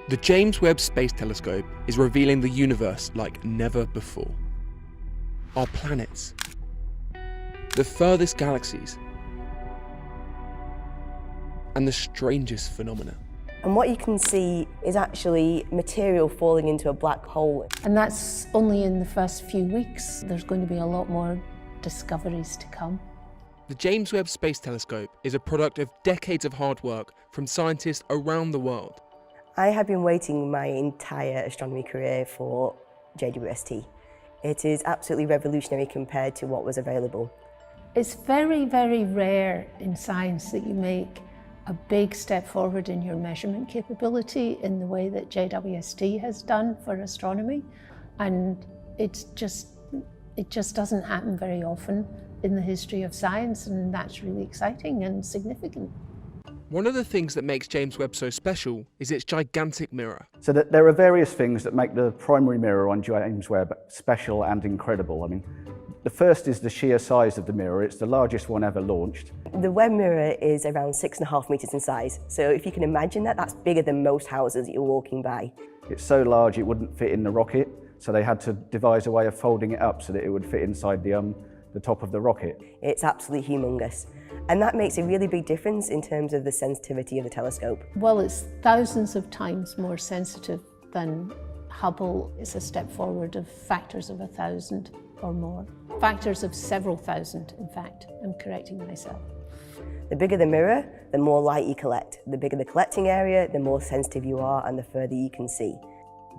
The James Webb Space Telescope is revealing the universe like never before. Our planets, the furthest galaxies, and the strangest phenomena. And what you can see is actually material falling into a black hole. And that's only in the first few weeks. There's going to be a lot more discoveries to come. The James Webb Space Telescope is a product of decades of hard work from scientists around the world. I have been waiting my entire astronomy career for JWST. It is absolutely revolutionary compared to what was available. It's very, very rare in science that you make a big step forward in your measurement capability in the way that JWST has done for astronomy. And it just doesn't happen very often in the history of science, and that's really exciting and significant. One of the things that makes James Webb so special is its gigantic mirror. So that there are various things that make the primary mirror on James Webb special and incredible. I mean, the first is the sheer size of the mirror. It's the largest one ever launched. The Webb mirror is around 6.5 meters in size. So if you can imagine that, that's bigger than most houses that you're walking by. It's so large it wouldn't fit in the rocket, so they had to devise a way of folding it up so that it would fit inside the top of the rocket. It's absolutely humongous. And that makes a really big difference in terms of the sensitivity of the telescope. Well, it's thousands of times more sensitive than Hubble. It's a step forward of factors of 1,000 or more. Factors of several thousand, in fact. I'm correcting myself. The bigger the mirror, the more light you collect. The bigger the collecting area, the more sensitive you are and the further you can see.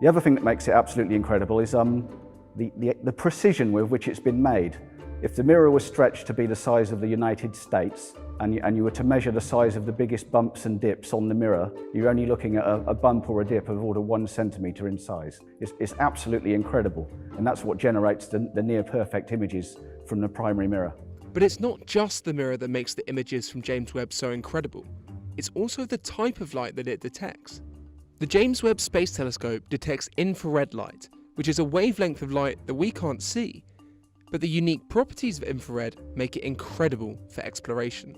The other thing that makes it absolutely incredible is the precision with which it's been made. If the mirror was stretched to be the size of the United States and you were to measure the size of the biggest bumps and dips on the mirror, you're only looking at a bump or a dip of order 1 centimetre in size. It's absolutely incredible, and that's what generates the near-perfect images from the primary mirror. But it's not just the mirror that makes the images from James Webb so incredible. It's also the type of light that it detects. The James Webb Space Telescope detects infrared light, which is a wavelength of light that we can't see. But the unique properties of infrared make it incredible for exploration.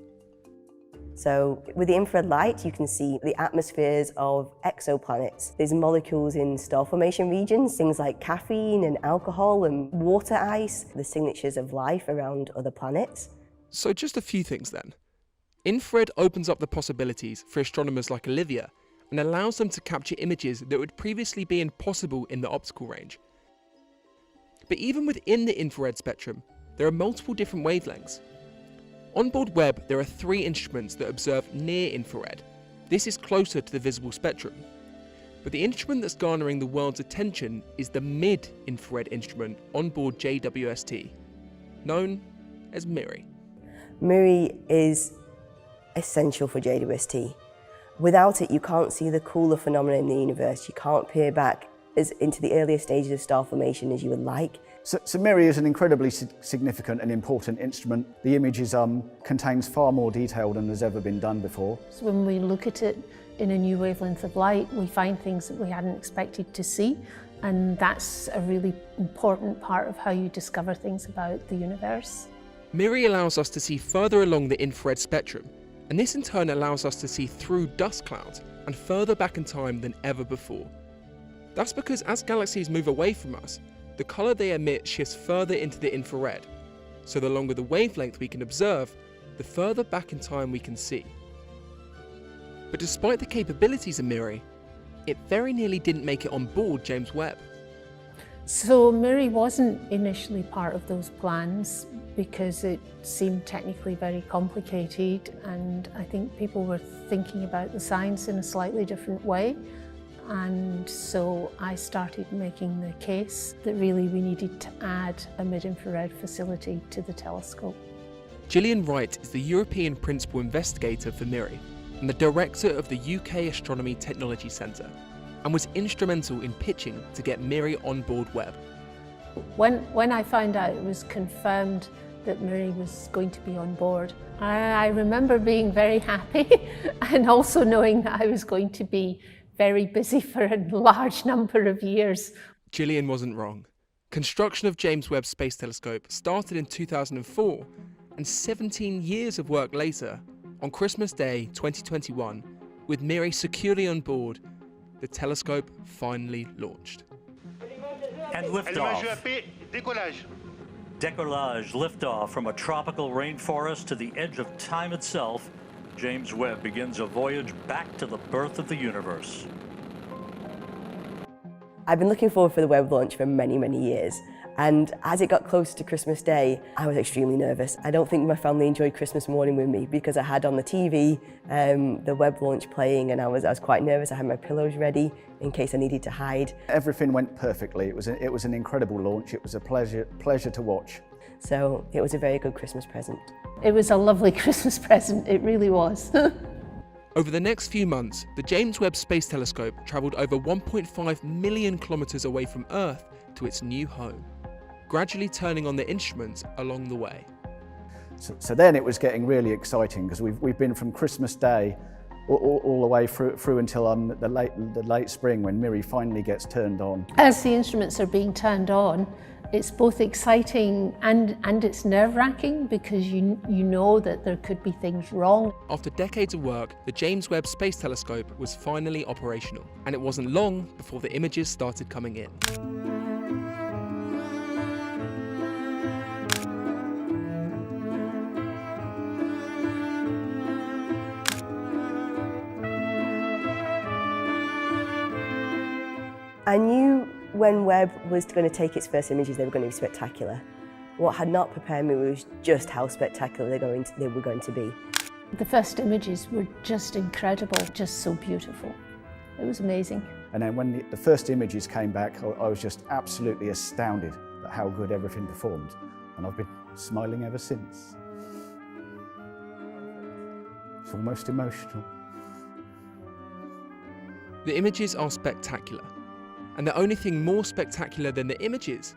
So with the infrared light, you can see the atmospheres of exoplanets. There's molecules in star formation regions, things like caffeine and alcohol and water ice, the signatures of life around other planets. So just a few things then. Infrared opens up the possibilities for astronomers like Olivia and allows them to capture images that would previously be impossible in the optical range. But even within the infrared spectrum, there are multiple different wavelengths. On board Webb, there are 3 instruments that observe near infrared. This is closer to the visible spectrum. But the instrument that's garnering the world's attention is the mid-infrared instrument on board JWST, known as MIRI. MIRI is essential for JWST. Without it, you can't see the cooler phenomena in the universe. You can't peer back as into the earlier stages of star formation as you would like. So MIRI is an incredibly significant and important instrument. The image contains far more detail than has ever been done before. So when we look at it in a new wavelength of light, we find things that we hadn't expected to see, and that's a really important part of how you discover things about the universe. MIRI allows us to see further along the infrared spectrum, and this in turn allows us to see through dust clouds and further back in time than ever before. That's because as galaxies move away from us, the colour they emit shifts further into the infrared, so the longer the wavelength we can observe, the further back in time we can see. But despite the capabilities of MIRI, it very nearly didn't make it on board James Webb. So MIRI wasn't initially part of those plans because it seemed technically very complicated, and I think people were thinking about the science in a slightly different way. And so I started making the case that really we needed to add a mid-infrared facility to the telescope. Gillian Wright is the European Principal Investigator for MIRI and the Director of the UK Astronomy Technology Centre, and was instrumental in pitching to get MIRI on board Webb. When I found out it was confirmed that MIRI was going to be on board, I remember being very happy and also knowing that I was going to be very busy for a large number of years. Gillian wasn't wrong. Construction of James Webb Space Telescope started in 2004, and 17 years of work later, on Christmas Day 2021, with MIRI securely on board, the telescope finally launched. And liftoff. Décollage, liftoff from a tropical rainforest to the edge of time itself. James Webb begins a voyage back to the birth of the universe. I've been looking forward for the Webb launch for many, many years. And as it got closer to Christmas Day, I was extremely nervous. I don't think my family enjoyed Christmas morning with me because I had on the TV the Webb launch playing, and I was quite nervous. I had my pillows ready in case I needed to hide. Everything went perfectly. It was an incredible launch. It was a pleasure to watch. So it was a very good Christmas present. It was a lovely Christmas present, it really was. Over the next few months, the James Webb Space Telescope travelled over 1.5 million kilometres away from Earth to its new home, gradually turning on the instruments along the way. So then it was getting really exciting because we've been from Christmas Day all the way through until the late spring when MIRI finally gets turned on. As the instruments are being turned on, it's both exciting and it's nerve-wracking because you know that there could be things wrong. After decades of work, the James Webb Space Telescope was finally operational, and it wasn't long before the images started coming in. I knew when Webb was going to take its first images, they were going to be spectacular. What had not prepared me was just how spectacular they were going to be. The first images were just incredible, just so beautiful. It was amazing. And then when the first images came back, I was just absolutely astounded at how good everything performed. And I've been smiling ever since. It's almost emotional. The images are spectacular, and the only thing more spectacular than the images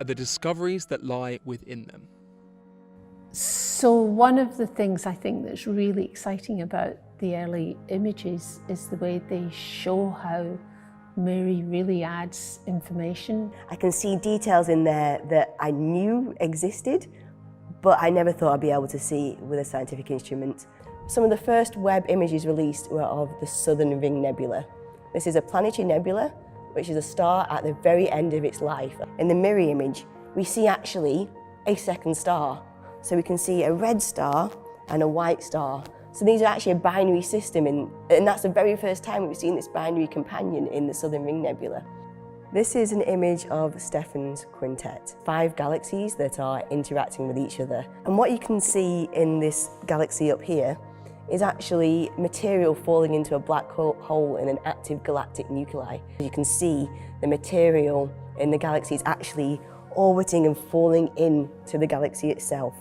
are the discoveries that lie within them. So one of the things I think that's really exciting about the early images is the way they show how MIRI really adds information. I can see details in there that I knew existed, but I never thought I'd be able to see with a scientific instrument. Some of the first Webb images released were of the Southern Ring Nebula. This is a planetary nebula, which is a star at the very end of its life. In the MIRI image, we see actually a second star. So we can see a red star and a white star. So these are actually a binary system, and that's the very first time we've seen this binary companion in the Southern Ring Nebula. This is an image of Stephan's quintet, 5 galaxies that are interacting with each other. And what you can see in this galaxy up here is actually material falling into a black hole in an active galactic nuclei. You can see the material in the galaxy is actually orbiting and falling into the galaxy itself.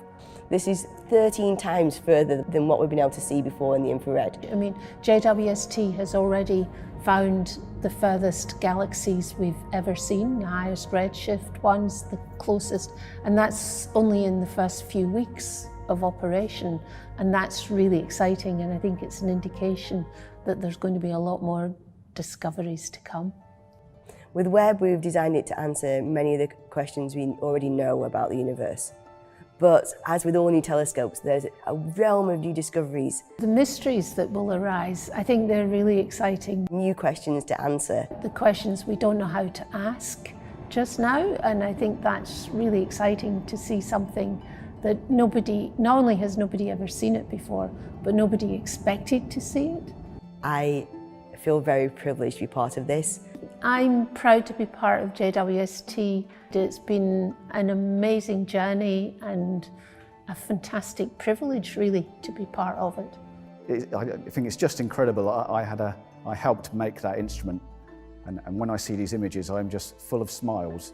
This is 13 times further than what we've been able to see before in the infrared. I mean, JWST has already found the furthest galaxies we've ever seen, the highest redshift ones, the closest, and that's only in the first few weeks of operation, and that's really exciting, and I think it's an indication that there's going to be a lot more discoveries to come. With Webb, we've designed it to answer many of the questions we already know about the universe. But as with all new telescopes, there's a realm of new discoveries. The mysteries that will arise, I think they're really exciting. New questions to answer. The questions we don't know how to ask just now, and I think that's really exciting to see something that not only has nobody ever seen it before, but nobody expected to see it. I feel very privileged to be part of this. I'm proud to be part of JWST. It's been an amazing journey and a fantastic privilege, really, to be part of it. I think it's just incredible. I helped make that instrument, and when I see these images, I'm just full of smiles.